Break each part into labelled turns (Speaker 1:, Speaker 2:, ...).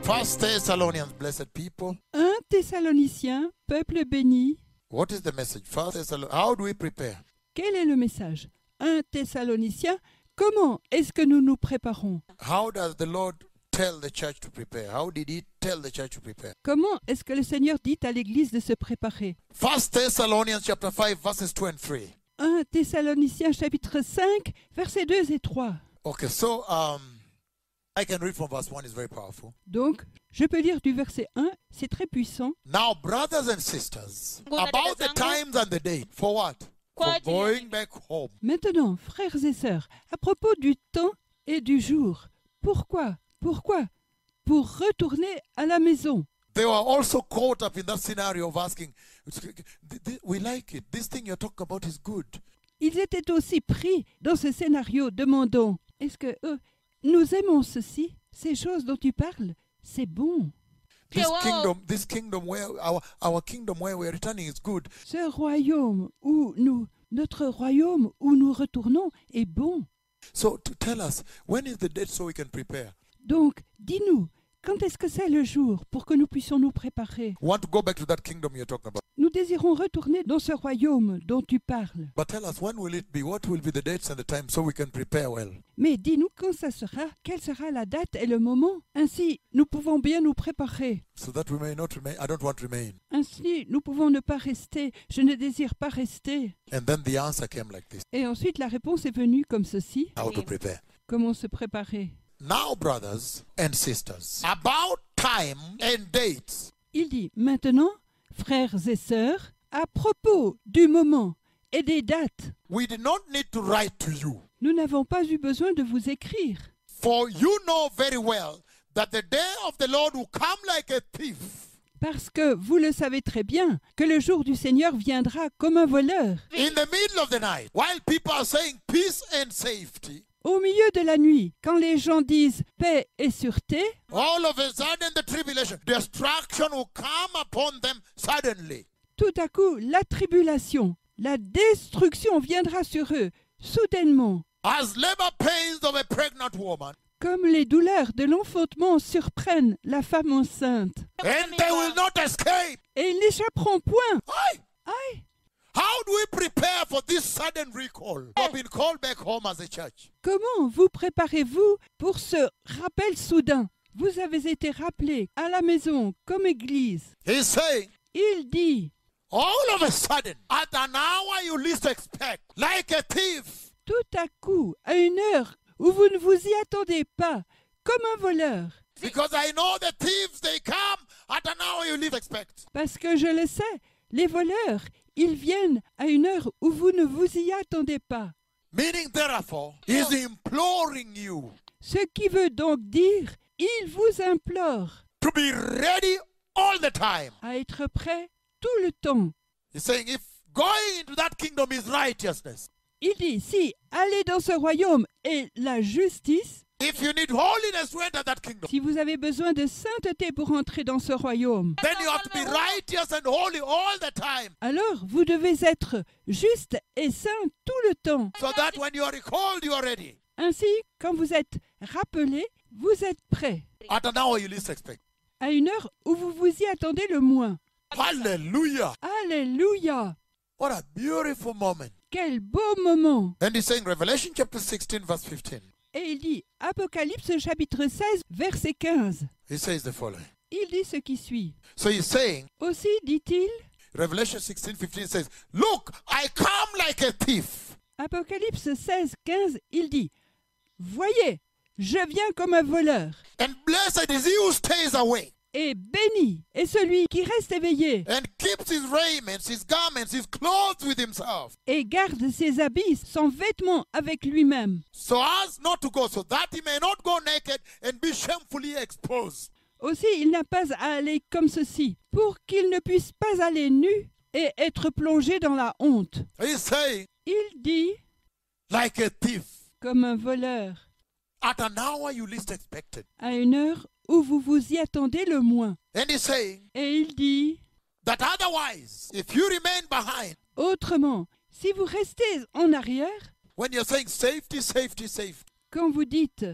Speaker 1: First Thessalonians, blessed people.
Speaker 2: 1 Thessaloniciens, peuple béni.
Speaker 1: What is the message? First Thessalonians, how do we prepare?
Speaker 2: Quel est le message? 1 Thessaloniciens, comment est-ce que nous nous préparons?
Speaker 1: How does the Lord tell the church to prepare? How did he tell the church to prepare?
Speaker 2: Comment est-ce que le Seigneur dit à l'Église de se préparer?
Speaker 1: First Thessalonians chapter 5 verses 2 and 3.
Speaker 2: 1 Thessaloniciens chapitre 5, versets 2 et 3.
Speaker 1: Okay, so I can read from verse 1, it's very powerful.
Speaker 2: Donc, je peux lire du verset 1, c'est très puissant.
Speaker 1: Now, brothers and sisters, about the times and the date, for what? For
Speaker 3: Quoi,
Speaker 1: going back home.
Speaker 2: Maintenant, frères et sœurs, à propos du temps et du jour, pourquoi? Pour retourner à la maison.
Speaker 1: They were also caught up in that scenario of asking, we like it, this thing you're talking about is good.
Speaker 2: Ils étaient aussi pris dans ce scénario demandant, est-ce que nous aimons ceci? Ces choses dont tu parles, c'est bon.
Speaker 1: This kingdom where our kingdom where we're returning is good.
Speaker 2: Ce royaume notre royaume où nous retournons est bon.
Speaker 1: So to tell us, when is the date so we can prepare?
Speaker 2: Donc, dis-nous, quand est-ce que c'est le jour pour que nous puissions nous préparer?
Speaker 1: We want to go back to that kingdom you're talking about.
Speaker 2: Nous désirons retourner dans ce royaume dont tu parles.
Speaker 1: But tell us, when will it be? What will be the dates and the time so we can prepare well?
Speaker 2: Mais dis-nous quand ça sera, quelle sera la date et le moment. Ainsi, nous pouvons bien nous préparer.
Speaker 1: So that we may not remain. I don't want to remain.
Speaker 2: Ainsi, nous pouvons ne pas rester. Je ne désire pas rester.
Speaker 1: And then the answer came like this.
Speaker 2: Et ensuite, la réponse est venue comme ceci.
Speaker 1: How to prepare.
Speaker 2: Comment se préparer?
Speaker 1: Now, brothers and sisters, about time and dates.
Speaker 2: Il dit, maintenant, frères et sœurs, à propos du moment et des dates,
Speaker 1: We did not need to write to you,
Speaker 2: nous n'avons pas eu besoin de vous écrire.
Speaker 1: for you know very well that the day of the Lord will come like a thief.
Speaker 2: Parce que vous le savez très bien que le jour du Seigneur viendra comme un voleur.
Speaker 1: In the middle of the night, while people are saying peace and safety,
Speaker 2: Au milieu de la nuit, quand les gens disent paix et sûreté,
Speaker 1: all of a sudden the tribulation, destruction will come upon them suddenly.
Speaker 2: tout à coup, la tribulation, la destruction viendra sur eux, soudainement,
Speaker 1: As labor pains of a pregnant woman,
Speaker 2: comme les douleurs de l'enfantement surprennent la femme enceinte.
Speaker 1: and they will not escape.
Speaker 2: Et ils n'échapperont point.
Speaker 1: Aye.
Speaker 2: Aïe!
Speaker 1: How do we prepare for this sudden recall? We have been called back home as a church.
Speaker 2: Comment vous préparez-vous pour ce rappel soudain? Vous avez été rappelés à la maison comme église.
Speaker 1: He's saying,
Speaker 2: Il dit,
Speaker 1: all of a sudden, at an hour you least expect, like a thief,
Speaker 2: tout à coup, à une heure où vous ne vous y attendez pas, comme un voleur.
Speaker 1: because I know the thieves, they come at an hour you least expect.
Speaker 2: Parce que je le sais, les voleurs, ils viennent à une heure où vous ne vous y attendez pas.
Speaker 1: Meaning, therefore, he's imploring you
Speaker 2: Ce qui veut donc dire, il vous implore
Speaker 1: to be ready all the time.
Speaker 2: à être prêt tout le temps.
Speaker 1: He's saying, if going into that kingdom is righteousness,
Speaker 2: Il dit, si aller dans ce royaume est la justice,
Speaker 1: if you need holiness to enter that kingdom,
Speaker 2: si vous avez besoin de sainteté pour entrer dans ce royaume,
Speaker 1: then you have to be righteous and holy all the time.
Speaker 2: alors vous devez être juste et saint tout le temps.
Speaker 1: So that when you are recalled, you are ready.
Speaker 2: Ainsi, quand vous êtes rappelé, vous êtes prêt
Speaker 1: At an hour you least expect.
Speaker 2: à une heure où vous vous y attendez le moins.
Speaker 1: Hallelujah.
Speaker 2: Alléluia!
Speaker 1: What a beautiful moment.
Speaker 2: Quel beau moment!
Speaker 1: And he's saying, Revelation chapter 16, verse 15.
Speaker 2: Et il dit, Apocalypse chapitre 16, verset 15.
Speaker 1: He says the following.
Speaker 2: Il dit ce qui suit.
Speaker 1: So he's saying,
Speaker 2: Aussi, dit-il,
Speaker 1: Revelation 16, 15 says, look, I come like a thief.
Speaker 2: Apocalypse 16, 15, il dit, voyez, je viens comme un voleur,
Speaker 1: And blessed is he who stays away
Speaker 2: et béni est celui qui reste éveillé
Speaker 1: and keeps his raiments, his garments, his clothes with himself,
Speaker 2: et garde ses habits, son vêtement avec lui-même,
Speaker 1: so as not to go, so that he may not go naked and be shamefully exposed.
Speaker 2: Aussi, il n'a pas à aller comme ceci, pour qu'il ne puisse pas aller nu et être plongé dans la honte.
Speaker 1: He's saying,
Speaker 2: Il dit,
Speaker 1: like a thief,
Speaker 2: comme un voleur,
Speaker 1: at an hour you least expected.
Speaker 2: à une heure où vous vous y attendez le moins.
Speaker 1: And he's saying
Speaker 2: Et il dit,
Speaker 1: that otherwise, if you remain behind,
Speaker 2: autrement, si vous restez en arrière,
Speaker 1: when you're saying safety, safety, safety,
Speaker 2: quand vous dites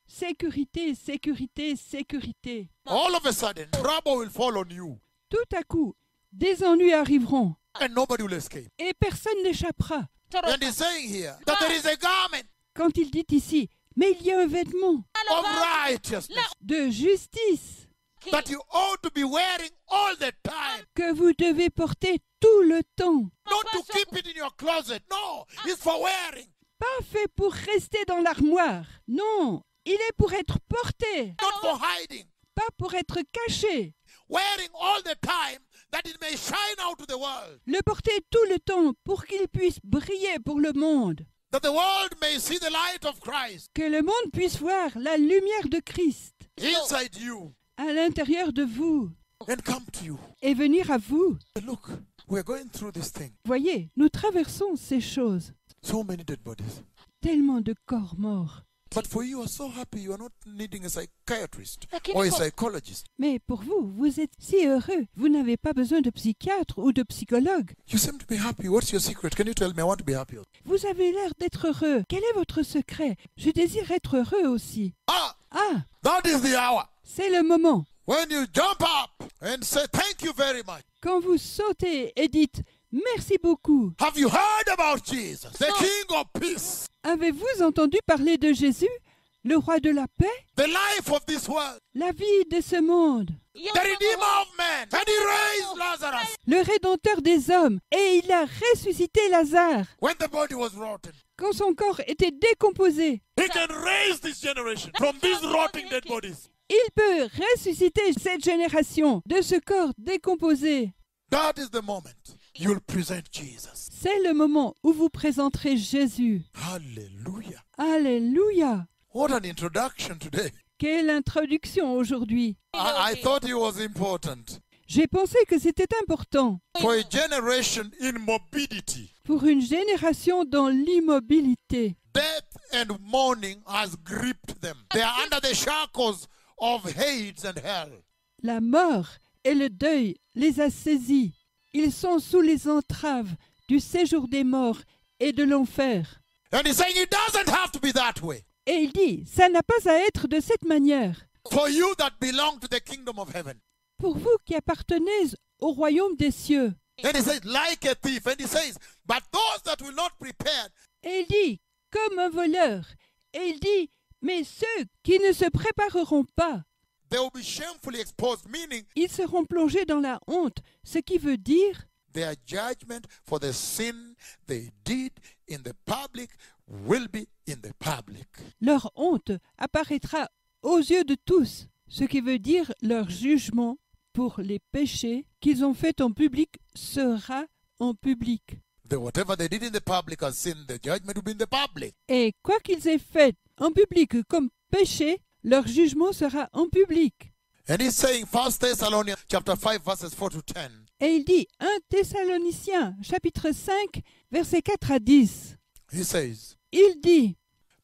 Speaker 2: sécurité, sécurité, sécurité.
Speaker 1: All of a sudden, trouble will fall on you
Speaker 2: Tout à coup, des ennuis arriveront
Speaker 1: and nobody will escape.
Speaker 2: et personne n'échappera.
Speaker 1: And he's saying here that there is a garment
Speaker 2: Quand il dit ici, mais il y a un vêtement
Speaker 1: of righteousness
Speaker 2: de justice
Speaker 1: that you ought to be wearing all the time.
Speaker 2: que vous devez porter tout le temps.
Speaker 1: Not to keep it in your closet. No, it's for wearing.
Speaker 2: Pas fait pour rester dans l'armoire. Non, il est pour être porté,
Speaker 1: Not for hiding.
Speaker 2: pas pour être caché.
Speaker 1: Wearing all the time that it may shine out to the world.
Speaker 2: Le porter tout le temps pour qu'il puisse briller pour le monde.
Speaker 1: That the world may see the light of Christ
Speaker 2: Que le monde puisse voir la lumière de Christ
Speaker 1: inside you
Speaker 2: à l'intérieur de vous
Speaker 1: and come to you.
Speaker 2: et venir à vous.
Speaker 1: Look, we're going through this thing.
Speaker 2: Voyez, nous traversons ces choses.
Speaker 1: So many dead bodies.
Speaker 2: Tellement de corps morts.
Speaker 1: But for you, you are so happy you are not needing a psychiatrist
Speaker 3: Lakini
Speaker 1: or a
Speaker 3: kwa-
Speaker 1: psychologist.
Speaker 2: Mais pour vous, vous êtes si heureux. Vous n'avez pas besoin de psychiatre ou de psychologue.
Speaker 1: You seem to be happy. What's your secret? Can you tell me? I want to be happy.
Speaker 2: Vous avez l'air d'être heureux. Quel est votre secret? Je désire être heureux aussi.
Speaker 1: Ah,
Speaker 2: Ah,
Speaker 1: that is the hour
Speaker 2: c'est le moment.
Speaker 1: when you jump up and say, thank you very much.
Speaker 2: Quand vous sautez et dites « Merci beaucoup
Speaker 1: Have you heard about Jesus, the King of Peace, ».
Speaker 2: Avez-vous entendu parler de Jésus, le roi de la paix,
Speaker 1: the life of this world,
Speaker 2: la vie de ce monde,
Speaker 1: the Redeemer of men? And he raised Lazarus
Speaker 2: le Rédempteur des hommes? Et il a ressuscité Lazare
Speaker 1: when the body was rotten.
Speaker 2: quand son corps était décomposé.
Speaker 1: He can raise this generation from these rotting dead bodies.
Speaker 2: Il peut ressusciter cette génération de ce corps décomposé.
Speaker 1: That is the moment you'll present Jesus.
Speaker 2: C'est le moment où vous présenterez Jésus.
Speaker 1: Hallelujah.
Speaker 2: Alléluia!
Speaker 1: What an introduction today.
Speaker 2: Quelle introduction aujourd'hui!
Speaker 1: I thought he was important.
Speaker 2: J'ai pensé que c'était important
Speaker 1: For a generation in morbidity,
Speaker 2: pour une génération dans l'immobilité.
Speaker 1: death and mourning has gripped them. They are under the shackles of Hades and hell.
Speaker 2: La mort et le deuil les a saisis. Ils sont sous les entraves du séjour des morts et de l'enfer.
Speaker 1: And he's saying it doesn't have to be that way.
Speaker 2: Et il dit, ça n'a pas à être de cette manière.
Speaker 1: For you that belong to the kingdom of heaven.
Speaker 2: Pour vous qui appartenez au royaume des cieux.
Speaker 1: And he says, like a thief. And he says, but those that will not prepare,
Speaker 2: Et il dit, comme un voleur. Et il dit, mais ceux qui ne se prépareront pas,
Speaker 1: they will be shamefully exposed, meaning
Speaker 2: ils seront plongés dans la honte. Ce qui veut dire,
Speaker 1: their judgment for the sin they did in the public will be in the public.
Speaker 2: leur honte apparaîtra aux yeux de tous. Ce qui veut dire, leur jugement pour les péchés qu'ils ont faits en public sera en public.
Speaker 1: Whatever they did in the public as sin, the judgment will be in the public.
Speaker 2: Et quoi qu'ils aient fait en public comme péché, leur jugement sera en public.
Speaker 1: And he's saying 1 Thessalonians chapter 5 verses 4 to 10.
Speaker 2: Et il dit 1 Thessaloniciens chapitre 5 versets 4 à 10.
Speaker 1: He says,
Speaker 2: Il dit,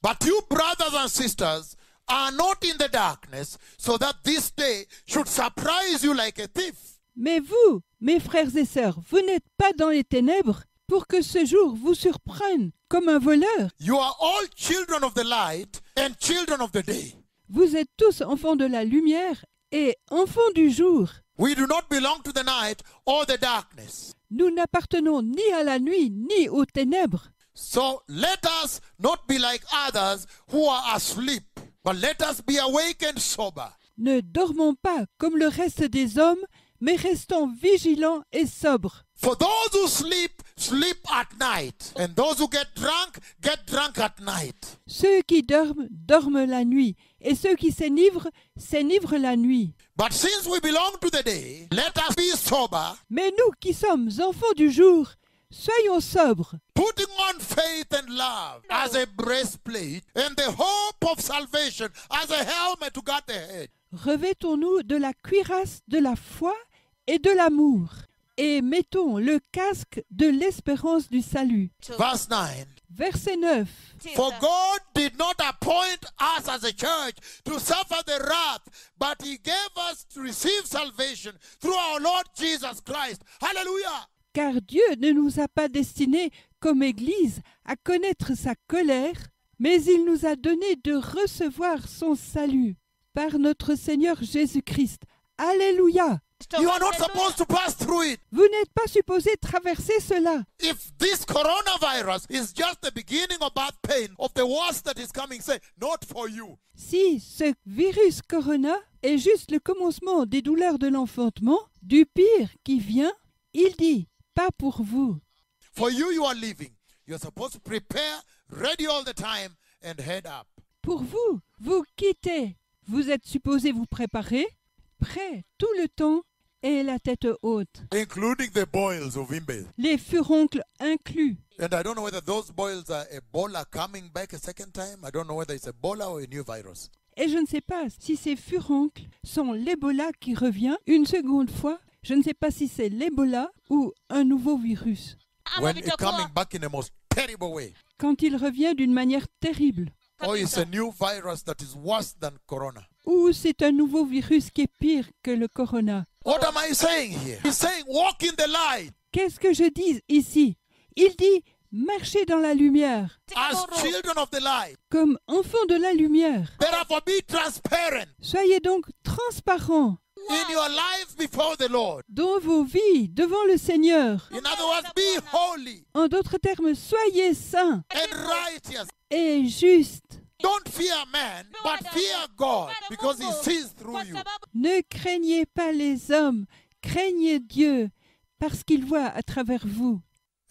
Speaker 1: but you brothers and sisters are not in the darkness, so that this day should surprise you like a thief.
Speaker 2: mais vous, mes frères et sœurs, vous n'êtes pas dans les ténèbres pour que ce jour vous surprenne comme un voleur.
Speaker 1: You are all children of the light and children of the day.
Speaker 2: Vous êtes tous enfants de la lumière et enfants du jour.
Speaker 1: We do not belong to the night or the darkness.
Speaker 2: Nous n'appartenons ni à la nuit ni aux ténèbres.
Speaker 1: So let us not be like others who are asleep, but let us be awake and sober.
Speaker 2: Ne dormons pas comme le reste des hommes, mais restons vigilants et sobres.
Speaker 1: For those who sleep, sleep at night. And those who get drunk at night.
Speaker 2: Ceux qui dorment, dorment la nuit, et ceux qui s'enivrent, s'enivrent la nuit.
Speaker 1: But since we belong to the day, let us be sober,
Speaker 2: Mais nous qui sommes enfants du jour, soyons sobres,
Speaker 1: putting on faith and love as a breastplate, and the hope of salvation as a helmet to guard the head.
Speaker 2: revêtons-nous de la cuirasse de la foi et de l'amour, et mettons le casque de l'espérance du salut.
Speaker 1: Verse 9.
Speaker 2: Verset 9.
Speaker 1: For God did not appoint us as a church to suffer the wrath, but he gave us to receive salvation through our Lord Jesus Christ. Hallelujah!
Speaker 2: Car Dieu ne nous a pas destinés comme Église à connaître sa colère, Mais il nous a donné de recevoir son salut par notre Seigneur Jésus-Christ. Alléluia!
Speaker 1: You are not supposed to pass through it.
Speaker 2: Vous n'êtes pas supposé traverser cela.
Speaker 1: If this coronavirus is just the beginning of bad pain, of the worst that is coming, say, not for you.
Speaker 2: Si ce virus corona est juste le commencement des douleurs de l'enfantement, du pire qui vient, il dit, pas pour vous.
Speaker 1: For you, you are living. You are supposed to prepare, ready all the time, and head up.
Speaker 2: Pour vous, vous quittez. Vous êtes supposé vous préparer, prêt tout le temps et la tête haute.
Speaker 1: Including the boils of Imbe.
Speaker 2: Les furoncles inclus.
Speaker 1: And I don't know whether those boils are Ebola coming back a second time. I don't know whether it's Ebola or a new virus.
Speaker 2: Et je ne sais pas si ces furoncles sont l'Ebola qui revient une seconde fois. Je ne sais pas si c'est l'Ebola ou un nouveau virus.
Speaker 1: When it's coming back in a most terrible way.
Speaker 2: Quand il revient d'une manière terrible.
Speaker 1: Or it's a new virus that is worse than corona.
Speaker 2: Ou c'est un nouveau virus qui est pire que le corona.
Speaker 1: What am I saying here? He's saying walk in the light.
Speaker 2: Qu'est-ce que je dis ici? Il dit marchez dans la lumière.
Speaker 1: As children of the light.
Speaker 2: Comme enfants de la lumière.
Speaker 1: Therefore be transparent.
Speaker 2: Soyez donc transparents.
Speaker 1: In your life before the Lord.
Speaker 2: Dans vos vies, devant le Seigneur.
Speaker 1: In other words, be holy.
Speaker 2: En d'autres termes, soyez saints
Speaker 1: And righteous.
Speaker 2: et justes.
Speaker 1: Don't fear man, but fear God, because he sees through you.
Speaker 2: Ne craignez pas les hommes, craignez Dieu, parce qu'il voit à travers vous.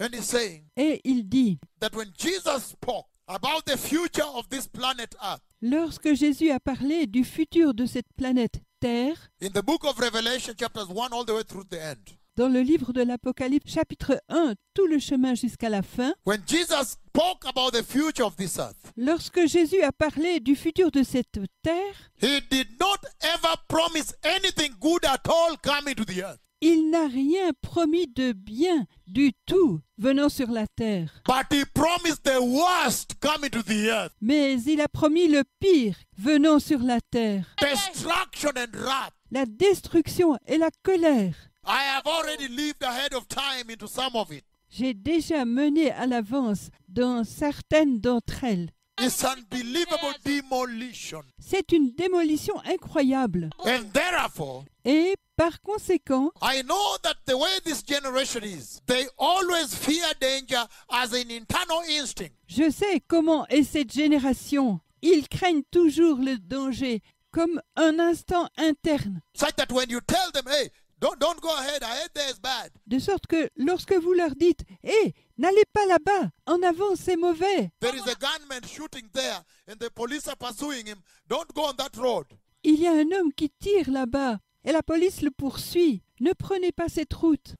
Speaker 1: And he's saying
Speaker 2: Et il dit,
Speaker 1: that when Jesus spoke about the future of this planet Earth,
Speaker 2: lorsque Jésus a parlé du futur de cette planète Terre,
Speaker 1: in the book of Revelation, chapters 1 all the way through the end,
Speaker 2: dans le livre de l'Apocalypse, chapitre 1, tout le chemin jusqu'à la fin,
Speaker 1: when Jesus spoke about the future of this earth,
Speaker 2: lorsque Jésus a parlé du futur de cette terre,
Speaker 1: he did not ever promise anything good at all coming to the earth.
Speaker 2: il n'a rien promis de bien du tout venant sur la terre.
Speaker 1: But he promised the worst coming to the earth.
Speaker 2: Mais il a promis le pire venant sur la terre,
Speaker 1: Destruction and wrath.
Speaker 2: la destruction et la colère.
Speaker 1: I have already lived ahead of time into some of it.
Speaker 2: J'ai déjà mené à l'avance dans certaines d'entre elles.
Speaker 1: It's unbelievable demolition.
Speaker 2: C'est une démolition incroyable.
Speaker 1: And therefore,
Speaker 2: Et par conséquent,
Speaker 1: I know that the way this generation is, they always fear danger as an internal instinct.
Speaker 2: je sais comment est cette génération. Ils craignent toujours le danger comme un instant interne.
Speaker 1: Such that when you tell them, hey, don't go ahead there is bad.
Speaker 2: De sorte que lorsque vous leur dites « Hé, n'allez pas là-bas, en avant c'est mauvais.
Speaker 1: There is a gunman shooting there and the police are pursuing him. Don't go on that road.
Speaker 2: Il y a un homme qui tire là-bas et la police le poursuit. Ne prenez pas cette route. »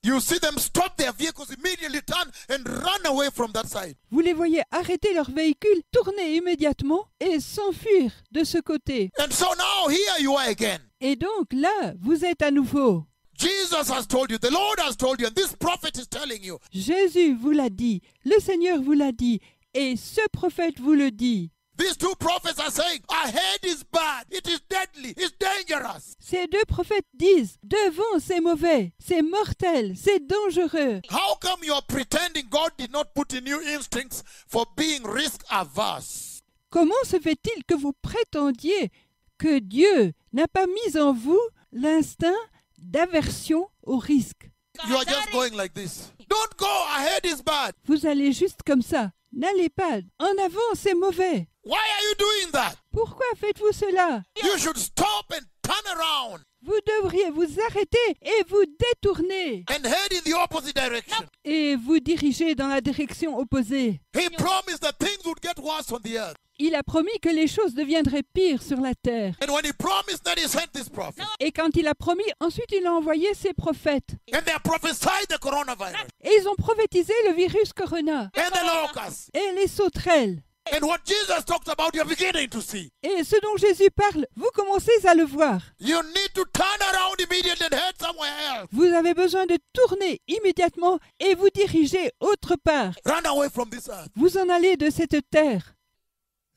Speaker 1: You see them stop their vehicles, immediately turn and run away from that side.
Speaker 2: Vous les voyez arrêter leur véhicule, tourner immédiatement et s'enfuir de ce côté.
Speaker 1: And so now here you are again.
Speaker 2: Et donc là, vous êtes à nouveau.
Speaker 1: Jesus has told you, the Lord has told you, and this prophet is telling you.
Speaker 2: Jésus vous l'a dit, le Seigneur vous l'a dit, et ce prophète vous le dit.
Speaker 1: These two prophets are saying, ahead is bad, it is deadly, it's dangerous.
Speaker 2: Ces deux prophètes disent, devant c'est mauvais, c'est mortel, c'est dangereux.
Speaker 1: How come you are pretending God did not put in you instincts for being risk averse?
Speaker 2: Comment se fait-il que vous prétendiez que Dieu n'a pas mis en vous l'instinct d'aversion au risque?
Speaker 1: You are just going like this. Don't go, ahead is bad.
Speaker 2: Vous allez juste comme ça. N'allez pas, en avant c'est mauvais.
Speaker 1: Why are you doing that?
Speaker 2: Pourquoi faites-vous cela?
Speaker 1: You should stop and turn around
Speaker 2: Vous devriez vous arrêter et vous détourner
Speaker 1: and head in the opposite direction.
Speaker 2: et vous diriger dans la direction opposée.
Speaker 1: He promised that things would get worse on the earth.
Speaker 2: Il a promis que les choses deviendraient pires sur la terre.
Speaker 1: And when he promised that, he sent this prophet.
Speaker 2: Et quand il a promis, ensuite il a envoyé ses prophètes.
Speaker 1: And they prophesied the coronavirus
Speaker 2: Et ils ont prophétisé le virus corona
Speaker 1: and the locusts.
Speaker 2: et les sauterelles.
Speaker 1: And what Jesus talks about, you're beginning to see.
Speaker 2: Et ce dont Jésus parle, vous commencez à le voir.
Speaker 1: You need to turn around immediately and head somewhere else.
Speaker 2: Vous avez besoin de tourner immédiatement et vous diriger autre part.
Speaker 1: Run away from this earth
Speaker 2: Vous en allez de cette terre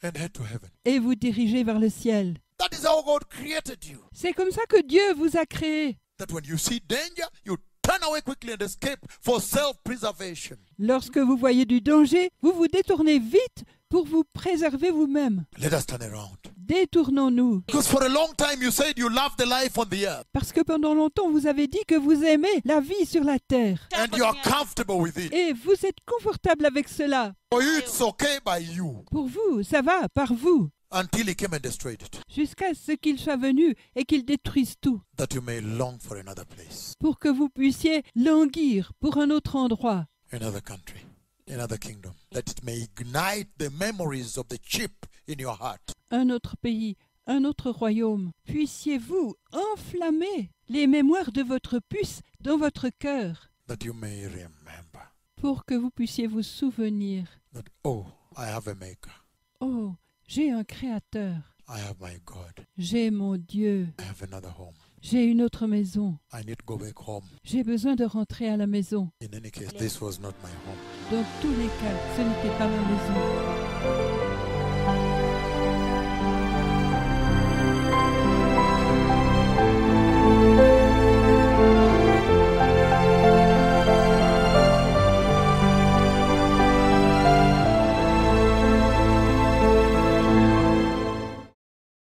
Speaker 1: and head to heaven.
Speaker 2: et vous dirigez vers le ciel.
Speaker 1: That is how God created you.
Speaker 2: C'est comme ça que Dieu vous a créé.
Speaker 1: That when you see danger, you turn away quickly and escape for self-preservation.
Speaker 2: Lorsque vous voyez du danger, vous vous détournez vite pour vous préserver vous-même.
Speaker 1: Let us turn around.
Speaker 2: Détournons-nous.
Speaker 1: Because for a long time you said you love the life on the earth
Speaker 2: Parce que pendant longtemps, vous avez dit que vous aimez la vie sur la terre.
Speaker 1: and you are comfortable with it.
Speaker 2: Et vous êtes confortable avec cela.
Speaker 1: For you, it's okay by you
Speaker 2: Pour vous, ça va, par vous.
Speaker 1: until he came and destroyed it,
Speaker 2: Jusqu'à ce qu'il soit venu et qu'il détruise tout.
Speaker 1: that you may long for another place,
Speaker 2: Pour que vous puissiez languir pour un autre endroit.
Speaker 1: another country, another kingdom, that it may ignite the memories of the chip in your heart.
Speaker 2: Un autre pays, un autre royaume. Puissiez-vous enflammer les mémoires de votre puce dans votre cœur.
Speaker 1: That you may remember
Speaker 2: Pour que vous puissiez vous souvenir.
Speaker 1: that, oh, I have a maker,
Speaker 2: Oh, j'ai un créateur.
Speaker 1: I have my God,
Speaker 2: J'ai mon Dieu.
Speaker 1: I have another home,
Speaker 2: J'ai une autre maison.
Speaker 1: I need to go back home.
Speaker 2: J'ai besoin de rentrer à la maison.
Speaker 1: In any case, this was not my home.
Speaker 2: Dans tous les cas, ce n'était pas ma maison.